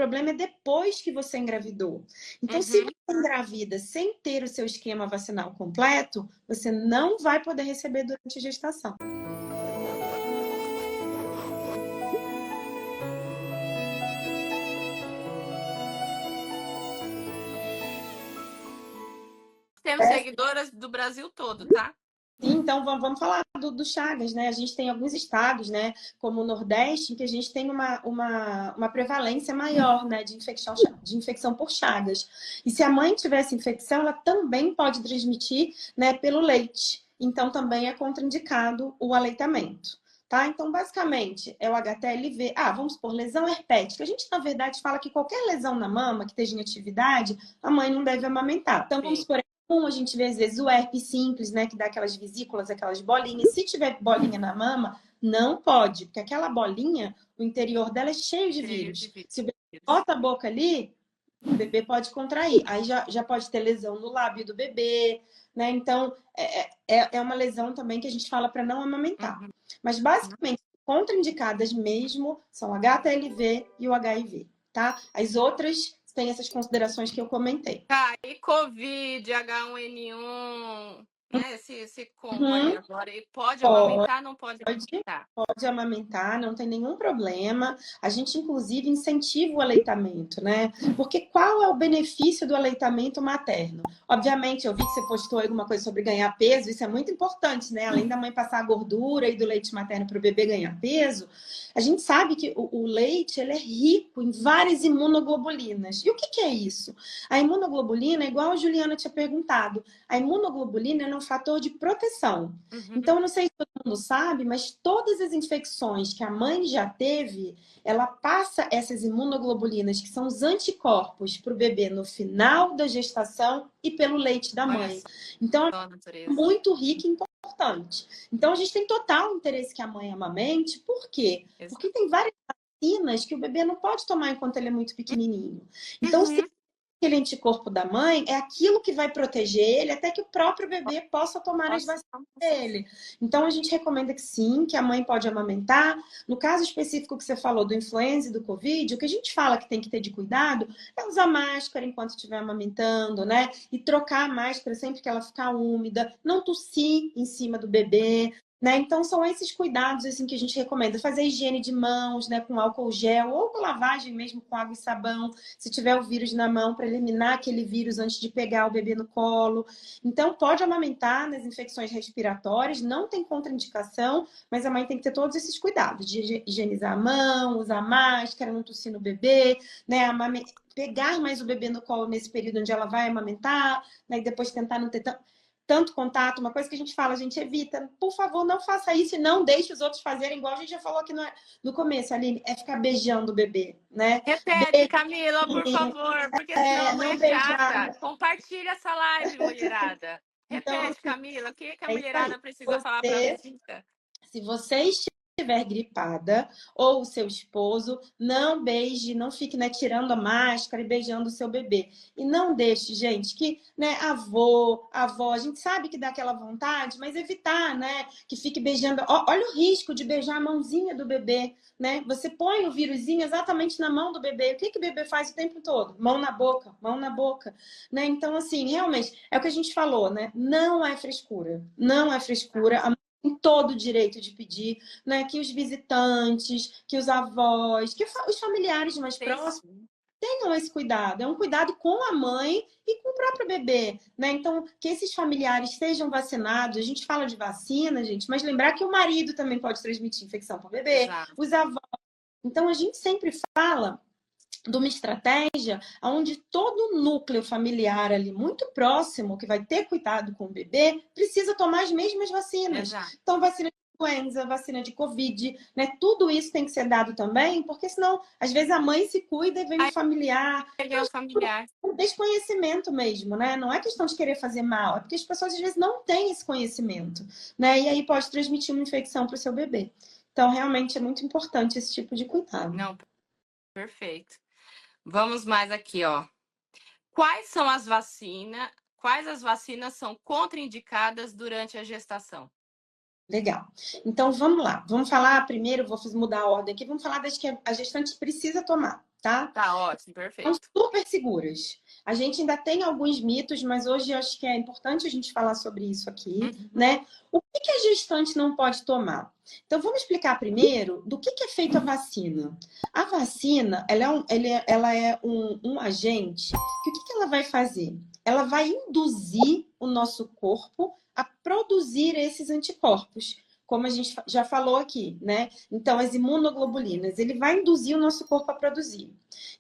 problema é depois que você engravidou. Então, se você engravida sem ter o seu esquema vacinal completo, você não vai poder receber durante a gestação. Temos seguidoras do Brasil todo, tá? Então, vamos falar do Chagas, né? A gente tem alguns estados, né, como o Nordeste, em que a gente tem uma prevalência maior, né, de infecção por Chagas. E se a mãe tiver essa infecção, ela também pode transmitir, né, pelo leite. Então, também é contraindicado o aleitamento. Tá? Então, basicamente, é o HTLV. Vamos supor, lesão herpética. A gente, na verdade, fala que qualquer lesão na mama que esteja em atividade, a mãe não deve amamentar. Então, vamos supor, a gente vê às vezes o herpes simples, né, que dá aquelas vesículas, aquelas bolinhas. Se tiver bolinha na mama, não pode, porque aquela bolinha, o interior dela é cheio de vírus. Se o bebê bota a boca ali, o bebê pode contrair. Aí já pode ter lesão no lábio do bebê, né? Então, é uma lesão também que a gente fala para não amamentar. Mas, basicamente, contraindicadas mesmo são HTLV e o HIV, tá? As outras têm essas considerações que eu comentei. Tá, e Covid, H1N1, né? Esse combo aí agora. E pode amamentar, não pode amamentar? Pode amamentar, não tem nenhum problema. A gente, inclusive, incentiva o aleitamento, né? Porque qual é o benefício do aleitamento materno? Obviamente, eu vi que você postou alguma coisa sobre ganhar peso, isso é muito importante, né? Além da mãe passar a gordura e do leite materno para o bebê ganhar peso, a gente sabe que o leite ele é rico em várias imunoglobulinas. E o que é isso? A imunoglobulina, igual a Juliana tinha perguntado, a imunoglobulina é um fator de proteção. Então, eu não sei se todo mundo sabe, mas todas as infecções que a mãe já teve, ela passa essas imunoglobulinas, que são os anticorpos, para o bebê no final da gestação e pelo leite da mãe. Então, é muito rico e importante. Então, a gente tem total interesse que a mãe amamente. Por quê? Porque tem várias vacinas que o bebê não pode tomar enquanto ele é muito pequenininho. Então, se aquele anticorpo da mãe é aquilo que vai proteger ele até que o próprio bebê possa tomar as vacinas dele. Então, a gente recomenda que sim, que a mãe pode amamentar. No caso específico que você falou do influenza e do Covid, o que a gente fala que tem que ter de cuidado é usar máscara enquanto estiver amamentando, né? E trocar a máscara sempre que ela ficar úmida, não tossir em cima do bebê, né? Então, são esses cuidados assim, que a gente recomenda. Fazer higiene de mãos, né, com álcool gel ou com lavagem mesmo com água e sabão, se tiver o vírus na mão, para eliminar aquele vírus antes de pegar o bebê no colo. Então, pode amamentar nas infecções respiratórias, não tem contraindicação, mas a mãe tem que ter todos esses cuidados, de higienizar a mão, usar máscara, não tossir no bebê, né, pegar mais o bebê no colo nesse período onde ela vai amamentar, né, e depois tentar não ter tanto contato. Uma coisa que a gente fala, a gente evita. Por favor, não faça isso e não deixe os outros fazerem, igual a gente já falou aqui no começo, Aline, é ficar beijando o bebê, né? Repete, Camila, por favor, porque senão a mãe não é chata. beijar. Compartilha essa live, mulherada. Então, Repete, assim, Camila, o que a é isso aí. mulherada precisa falar para a visita? Se você estiver gripada ou o seu esposo, não beije, não fique, né, tirando a máscara e beijando o seu bebê. E não deixe, gente, que, né, avô, avó, a gente sabe que dá aquela vontade, mas evitar, né, que fique beijando. Olha o risco de beijar a mãozinha do bebê, né? Você põe o vírusinho exatamente na mão do bebê. O que o bebê faz o tempo todo? Mão na boca, né? Então, assim, realmente, é o que a gente falou, né? Não é frescura. Não é frescura. A tem todo o direito de pedir, né, que os visitantes, que os avós, que os familiares mais próximos tenham esse cuidado. É um cuidado com a mãe e com o próprio bebê, né? Então, que esses familiares sejam vacinados. A gente fala de vacina, gente, mas lembrar que o marido também pode transmitir infecção para o bebê, os avós. Então, a gente sempre fala de uma estratégia onde todo o núcleo familiar ali muito próximo, que vai ter cuidado com o bebê, precisa tomar as mesmas vacinas. Então, vacina de influenza, vacina de Covid, né? Tudo isso tem que ser dado também, porque senão, às vezes, a mãe se cuida e vem o familiar. Um desconhecimento mesmo, né? Não é questão de querer fazer mal, é porque as pessoas, às vezes, não têm esse conhecimento, né? E aí pode transmitir uma infecção para o seu bebê. Então, realmente, é muito importante esse tipo de cuidado. Não, perfeito. Vamos mais aqui, ó. Quais as vacinas são contraindicadas durante a gestação? Legal. Então, vamos lá. Vamos falar primeiro, vou mudar a ordem aqui, vamos falar das que a gestante precisa tomar, tá? Tá ótimo, São perfeito. super seguras. A gente ainda tem alguns mitos, mas hoje eu acho que é importante a gente falar sobre isso aqui, né? O que a gestante não pode tomar? Então, vamos explicar primeiro do que é feita a vacina. A vacina, ela é um agente que o que ela vai fazer? Ela vai induzir o nosso corpo a produzir esses anticorpos, como a gente já falou aqui, né? Então, as imunoglobulinas, ele vai induzir o nosso corpo a produzir.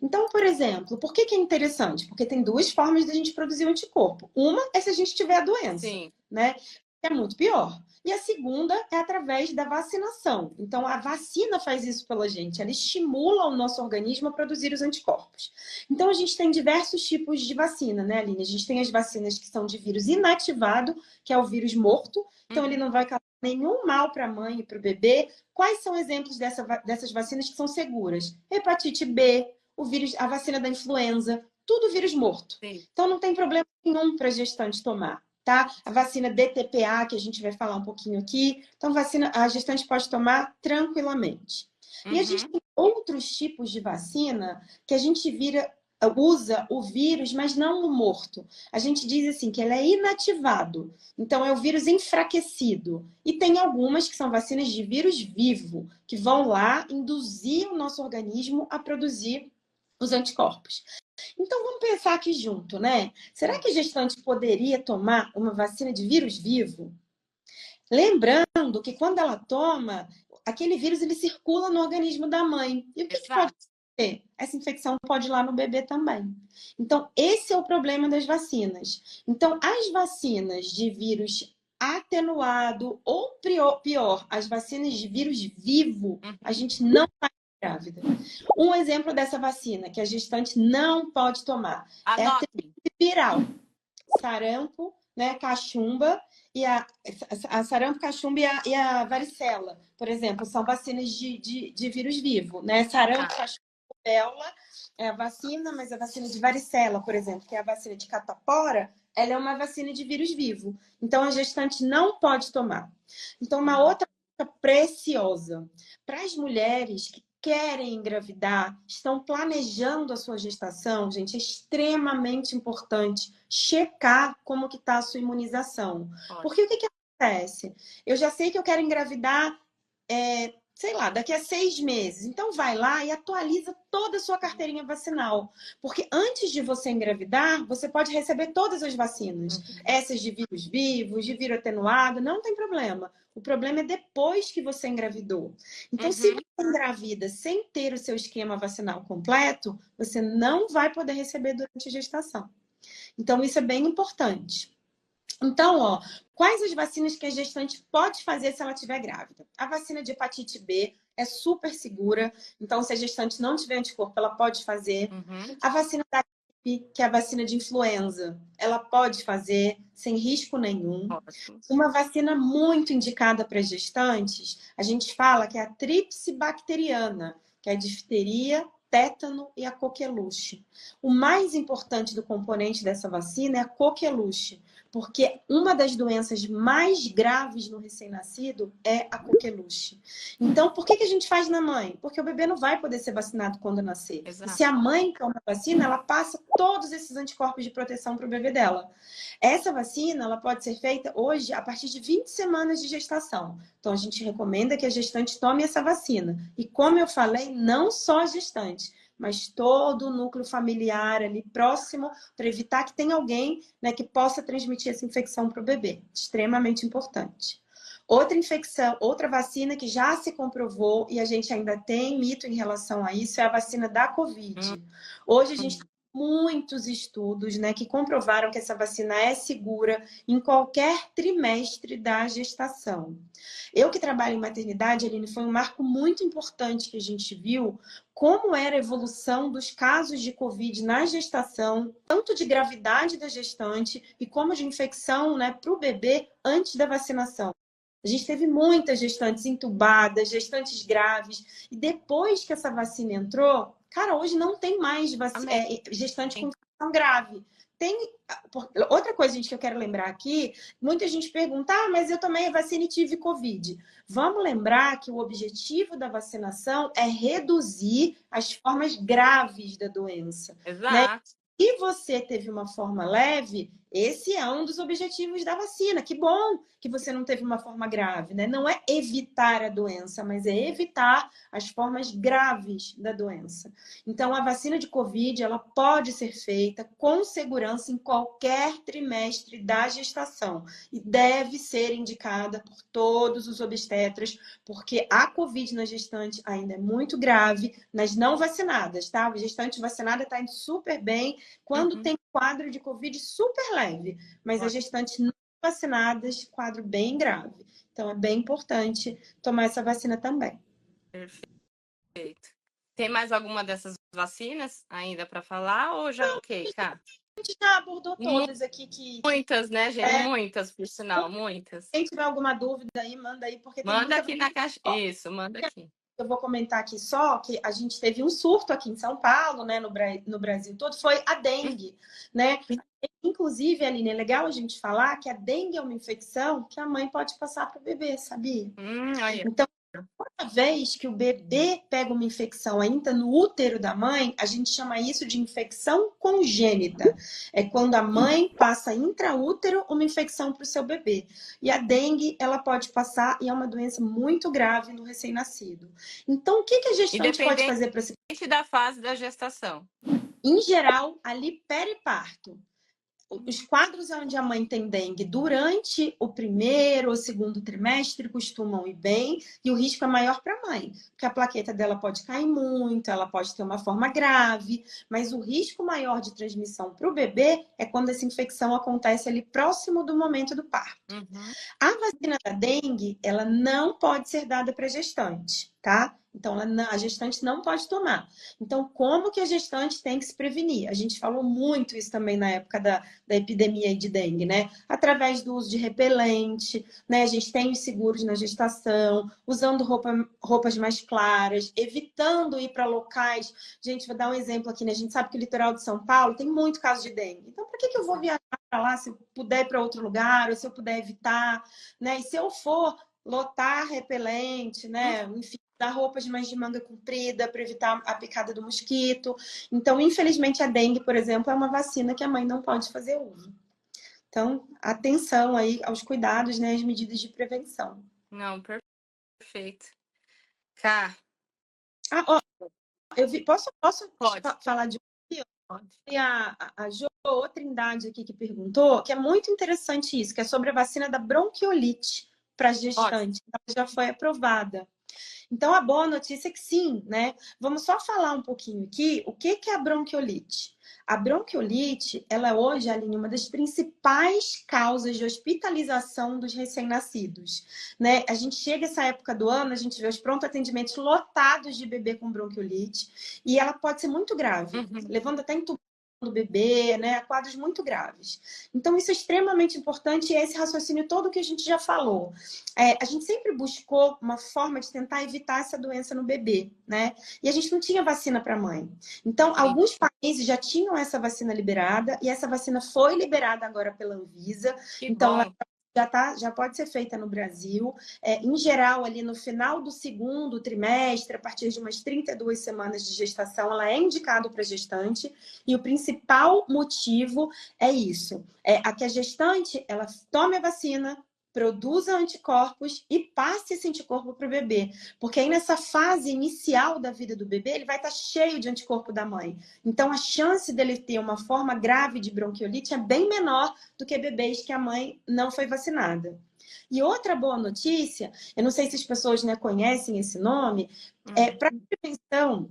Então, por exemplo, por que é interessante? Porque tem duas formas de a gente produzir o anticorpo. Uma é se a gente tiver a doença, Sim. né? Que é muito pior. E a segunda é através da vacinação. Então, a vacina faz isso pela gente. Ela estimula o nosso organismo a produzir os anticorpos. Então, a gente tem diversos tipos de vacina, né, Aline? A gente tem as vacinas que são de vírus inativado, que é o vírus morto. Então, ele não vai causar nenhum mal para a mãe e para o bebê. Quais são exemplos dessas vacinas que são seguras? Hepatite B, o vírus, a vacina da influenza, tudo vírus morto. Sim. Então não tem problema nenhum para a gestante tomar, tá? A vacina DTPA, que a gente vai falar um pouquinho aqui, então a gestante pode tomar tranquilamente. E a gente tem outros tipos de vacina que a gente usa o vírus, mas não o morto. A gente diz assim que ele é inativado. Então é o vírus enfraquecido. E tem algumas que são vacinas de vírus vivo, que vão lá induzir o nosso organismo a produzir os anticorpos. Então vamos pensar aqui junto, né? Será que a gestante poderia tomar uma vacina de vírus vivo? Lembrando que quando ela toma, aquele vírus ele circula no organismo da mãe. E o que pode acontecer? Essa infecção pode ir lá no bebê também. Então, esse é o problema das vacinas. Então, as vacinas de vírus atenuado ou pior, as vacinas de vírus vivo, a gente não vai grávida. Um exemplo dessa vacina que a gestante não pode tomar é a tríplice viral, sarampo, né, cachumba e a sarampo, cachumba e a varicela, por exemplo, são vacinas de vírus vivo, né? Sarampo, cachumba, rubéola é a vacina, mas a vacina de varicela, por exemplo, que é a vacina de catapora, ela é uma vacina de vírus vivo. Então a gestante não pode tomar. Então uma outra coisa preciosa para as mulheres que querem engravidar, estão planejando a sua gestação, gente, é extremamente importante checar como que está a sua imunização. Porque o que acontece? Eu já sei que eu quero engravidar, sei lá, daqui a 6 meses. Então vai lá e atualiza toda a sua carteirinha vacinal. Porque antes de você engravidar, você pode receber todas as vacinas. Essas de vírus vivos, de vírus atenuado, não tem problema. O problema é depois que você engravidou. Então, se você engravida sem ter o seu esquema vacinal completo, você não vai poder receber durante a gestação. Então, isso é bem importante. Então, ó, quais as vacinas que a gestante pode fazer se ela estiver grávida? A vacina de hepatite B é super segura. Então, se a gestante não tiver anticorpo, ela pode fazer. A vacina da gripe, que é a vacina de influenza, ela pode fazer sem risco nenhum. Uma vacina muito indicada para gestantes, a gente fala que é a tríplice bacteriana, que é a difteria, tétano e a coqueluche. O mais importante do componente dessa vacina é a coqueluche, porque uma das doenças mais graves no recém-nascido é a coqueluche. Então, por que a gente faz na mãe? Porque o bebê não vai poder ser vacinado quando nascer. Exato. E se a mãe toma a vacina, ela passa todos esses anticorpos de proteção para o bebê dela. Essa vacina, ela pode ser feita hoje a partir de 20 semanas de gestação. Então, a gente recomenda que a gestante tome essa vacina. E como eu falei, não só a gestante, mas todo o núcleo familiar ali próximo, para evitar que tenha alguém, né, que possa transmitir essa infecção para o bebê. Extremamente importante. Outra vacina que já se comprovou e a gente ainda tem mito em relação a isso é a vacina da Covid. Hoje a gente tem muitos estudos, né, que comprovaram que essa vacina é segura em qualquer trimestre da gestação. Eu que trabalho em maternidade, Aline, foi um marco muito importante que a gente viu como era a evolução dos casos de Covid na gestação, tanto de gravidade da gestante e como de infecção, né, para o bebê antes da vacinação. A gente teve muitas gestantes entubadas, gestantes graves, e depois que essa vacina entrou, cara, hoje não tem mais gestante com infecção grave. Outra coisa, gente, que eu quero lembrar aqui, muita gente pergunta, mas eu tomei a vacina e tive Covid. Vamos lembrar que o objetivo da vacinação é reduzir as formas graves da doença, né? Exato. Se você teve uma forma leve, esse é um dos objetivos da vacina. Que bom que você não teve uma forma grave, né? Não é evitar a doença, mas é evitar as formas graves da doença. Então, a vacina de Covid, ela pode ser feita com segurança em qualquer trimestre da gestação e deve ser indicada por todos os obstetras, porque a Covid na gestante ainda é muito grave nas não vacinadas, tá? A gestante vacinada está indo super bem quando tem quadro de Covid super leve, mas as gestantes não vacinadas, quadro bem grave. Então, é bem importante tomar essa vacina também. Perfeito. Tem mais alguma dessas vacinas ainda para falar ou já ok, Cá? A gente já abordou todas aqui que... Muitas, né, gente? Muitas, por sinal, muitas. Quem tiver alguma dúvida aí, manda aí, porque tem Manda muita... aqui na caixa. Isso, manda aqui. Eu vou comentar aqui só que a gente teve um surto aqui em São Paulo, né, no Brasil todo, foi a dengue, né? Inclusive, Aline, é legal a gente falar que a dengue é uma infecção que a mãe pode passar para o bebê, sabia? Olha. Então, toda vez que o bebê pega uma infecção ainda no útero da mãe, a gente chama isso de infecção congênita. É quando a mãe passa intraútero uma infecção para o seu bebê. E a dengue, ela pode passar e é uma doença muito grave no recém-nascido. Então, o que a gestante pode fazer para se... da fase da gestação? Em geral, ali periparto. Os quadros onde a mãe tem dengue durante o primeiro ou segundo trimestre costumam ir bem e o risco é maior para a mãe, porque a plaqueta dela pode cair muito, ela pode ter uma forma grave, mas o risco maior de transmissão para o bebê é quando essa infecção acontece ali próximo do momento do parto. A vacina da dengue, ela não pode ser dada para gestante, tá? Então, a gestante não pode tomar. Então, como que a gestante tem que se prevenir? A gente falou muito isso também na época da epidemia de dengue, né? Através do uso de repelente, né? A gente tem os seguros na gestação, usando roupas mais claras, evitando ir para locais. Gente, vou dar um exemplo aqui, né? A gente sabe que o litoral de São Paulo tem muito caso de dengue. Então, para que eu vou viajar para lá se eu puder ir para outro lugar, ou se eu puder evitar, né? E se eu for lotar repelente, né? Enfim, dar roupas mais de manga comprida para evitar a picada do mosquito. Então, infelizmente, a dengue, por exemplo, é uma vacina que a mãe não pode fazer uso. Então, atenção aí aos cuidados, né, às medidas de prevenção. Não, perfeito. Cá. Eu vi, posso Pode. falar de a Jo Trindade aqui que perguntou, que é muito interessante isso, que é sobre a vacina da bronquiolite para gestante. Ela já foi aprovada. Então, a boa notícia é que sim, né? Vamos só falar um pouquinho aqui o que é a bronquiolite. A bronquiolite, ela hoje, Aline, uma das principais causas de hospitalização dos recém-nascidos, né? A gente chega essa época do ano, a gente vê os pronto-atendimentos lotados de bebê com bronquiolite e ela pode ser muito grave, levando até intubação do bebê, né? Quadros muito graves. Então, isso é extremamente importante e é esse raciocínio todo que a gente já falou. A gente sempre buscou uma forma de tentar evitar essa doença no bebê, né? E a gente não tinha vacina para mãe. Então, alguns países já tinham essa vacina liberada e essa vacina foi liberada agora pela Anvisa. Então, ela já pode ser feita no Brasil. Em geral, ali no final do segundo trimestre, a partir de umas 32 semanas de gestação, ela é indicada para gestante. E o principal motivo é isso. A que a gestante, ela tome a vacina, produza anticorpos e passe esse anticorpo para o bebê. Porque aí nessa fase inicial da vida do bebê, ele vai estar cheio de anticorpo da mãe. Então a chance dele ter uma forma grave de bronquiolite é bem menor do que bebês que a mãe não foi vacinada. E outra boa notícia, eu não sei se as pessoas, né, conhecem esse nome, para prevenção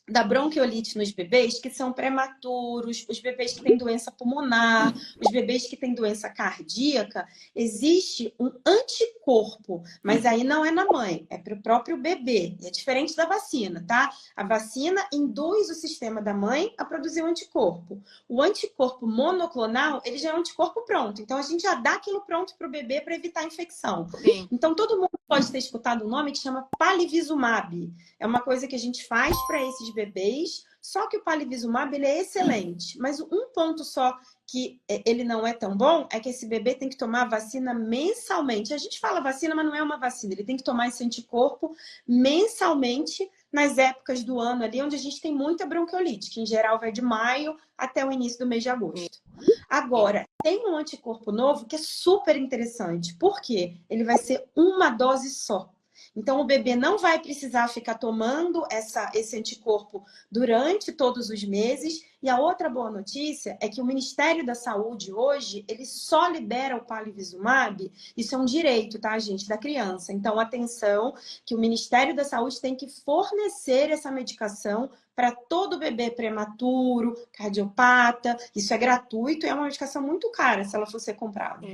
da bronquiolite nos bebês que são prematuros, os bebês que têm doença pulmonar, os bebês que têm doença cardíaca, existe um anticorpo, mas aí não é na mãe, é para o próprio bebê. É diferente da vacina, tá? A vacina induz o sistema da mãe a produzir um anticorpo. O anticorpo monoclonal, ele já é um anticorpo pronto, então a gente já dá aquilo pronto para o bebê para evitar a infecção. Sim. Então todo mundo pode ter escutado um nome que chama palivizumab. É uma coisa que a gente faz para esses bebês, Só que o palivizumab, ele é excelente, mas um ponto só que ele não é tão bom é que esse bebê tem que tomar vacina mensalmente. A gente fala vacina, mas não é uma vacina. Ele tem que tomar esse anticorpo mensalmente nas épocas do ano ali, onde a gente tem muita bronquiolite, que em geral vai de maio até o início do mês de agosto. Agora, tem um anticorpo novo que é super interessante. Por quê? Ele vai ser uma dose só. Então, o bebê não vai precisar ficar tomando esse anticorpo durante todos os meses. E a outra boa notícia é que o Ministério da Saúde hoje, ele só libera o palivizumab. Isso é um direito, tá, gente, da criança. Então, atenção, que o Ministério da Saúde tem que fornecer essa medicação para todo bebê prematuro, cardiopata. Isso é gratuito e é uma medicação muito cara se ela for ser comprada.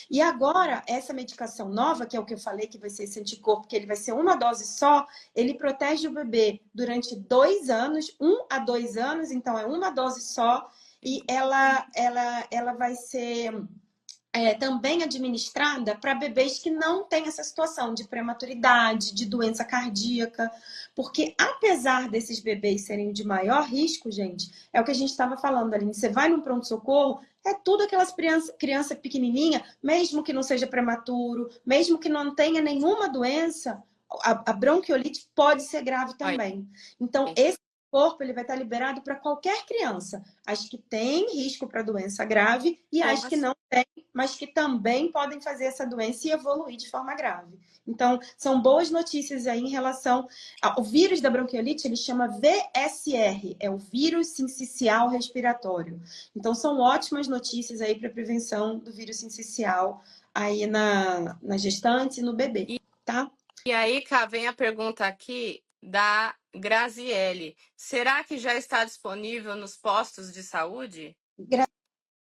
E agora, essa medicação nova, que é o que eu falei, que vai ser esse anticorpo, que ele vai ser uma dose só, ele protege o bebê durante 2 anos, 1 a 2 anos, então é uma dose só, e ela vai ser também administrada para bebês que não têm essa situação de prematuridade, de doença cardíaca, porque apesar desses bebês serem de maior risco, gente, é o que a gente estava falando ali, você vai num pronto-socorro, é tudo aquelas criança pequenininha, mesmo que não seja prematuro, mesmo que não tenha nenhuma doença, a bronquiolite pode ser grave também. Então, esse corpo ele vai estar liberado para qualquer criança, as que têm risco para doença grave e as que não têm, mas que também podem fazer essa doença e evoluir de forma grave. Então, são boas notícias aí em relação ao vírus da bronquiolite, ele chama VSR, é o vírus sincicial respiratório. Então, são ótimas notícias aí para prevenção do vírus sincicial aí na gestante e no bebê, tá? E aí, cá, vem a pergunta aqui da Graziele. Será que já está disponível nos postos de saúde?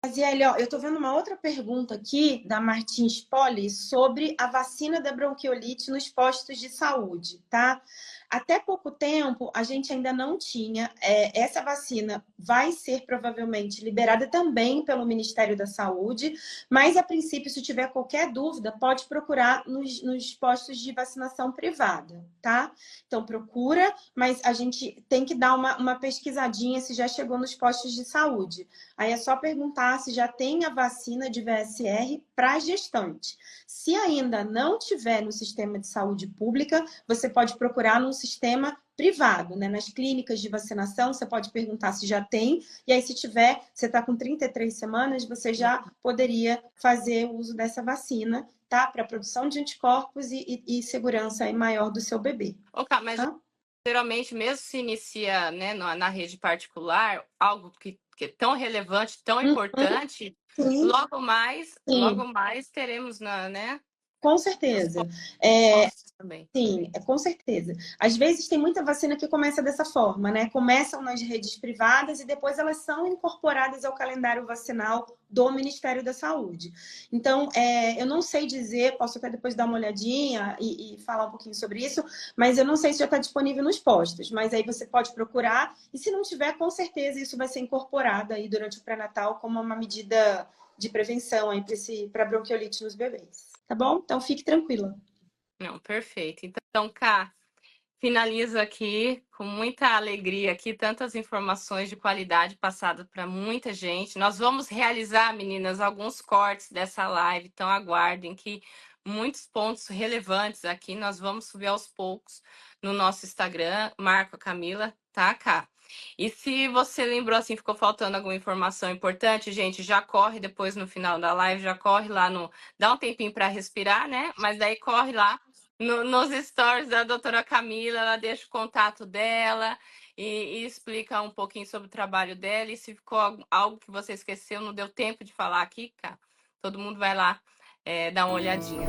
Graziele, ó, eu tô vendo uma outra pergunta aqui da Martins Poli sobre a vacina da bronquiolite nos postos de saúde, tá? Até pouco tempo, a gente ainda não tinha. Essa vacina vai ser provavelmente liberada também pelo Ministério da Saúde, mas a princípio, se tiver qualquer dúvida, pode procurar nos postos de vacinação privada, tá? Então, procura, mas a gente tem que dar uma pesquisadinha se já chegou nos postos de saúde. Aí é só perguntar se já tem a vacina de VSR para gestante. Se ainda não tiver no sistema de saúde pública, você pode procurar num sistema privado, né? Nas clínicas de vacinação, você pode perguntar se já tem, e aí se tiver, você está com 33 semanas, você já poderia fazer uso dessa vacina, tá? Para produção de anticorpos e segurança aí maior do seu bebê. Mas geralmente, mesmo se inicia, né, na rede particular, algo que é tão relevante, tão importante, logo mais teremos né? Com certeza. Também. Sim, com certeza. Às vezes tem muita vacina que começa dessa forma, né? Começam nas redes privadas e depois elas são incorporadas ao calendário vacinal do Ministério da Saúde. Então, eu não sei dizer, posso até depois dar uma olhadinha e falar um pouquinho sobre isso, mas eu não sei se já está disponível nos postos. Mas aí você pode procurar e se não tiver, com certeza isso vai ser incorporado aí durante o pré-natal como uma medida de prevenção aí para bronquiolite nos bebês. Tá bom? Então, fique tranquila. Não, perfeito. Então, Ká, finalizo aqui com muita alegria aqui, tantas informações de qualidade passadas para muita gente. Nós vamos realizar, meninas, alguns cortes dessa live, então aguardem que muitos pontos relevantes aqui nós vamos subir aos poucos no nosso Instagram, Marco Camila, tá, Ká? E se você lembrou assim, ficou faltando alguma informação importante, gente, já corre depois no final da live, já corre lá dá um tempinho para respirar, né? Mas daí corre lá nos stories da doutora Camila, ela deixa o contato dela e explica um pouquinho sobre o trabalho dela. E se ficou algo que você esqueceu, não deu tempo de falar aqui, cara, todo mundo vai lá dar uma olhadinha.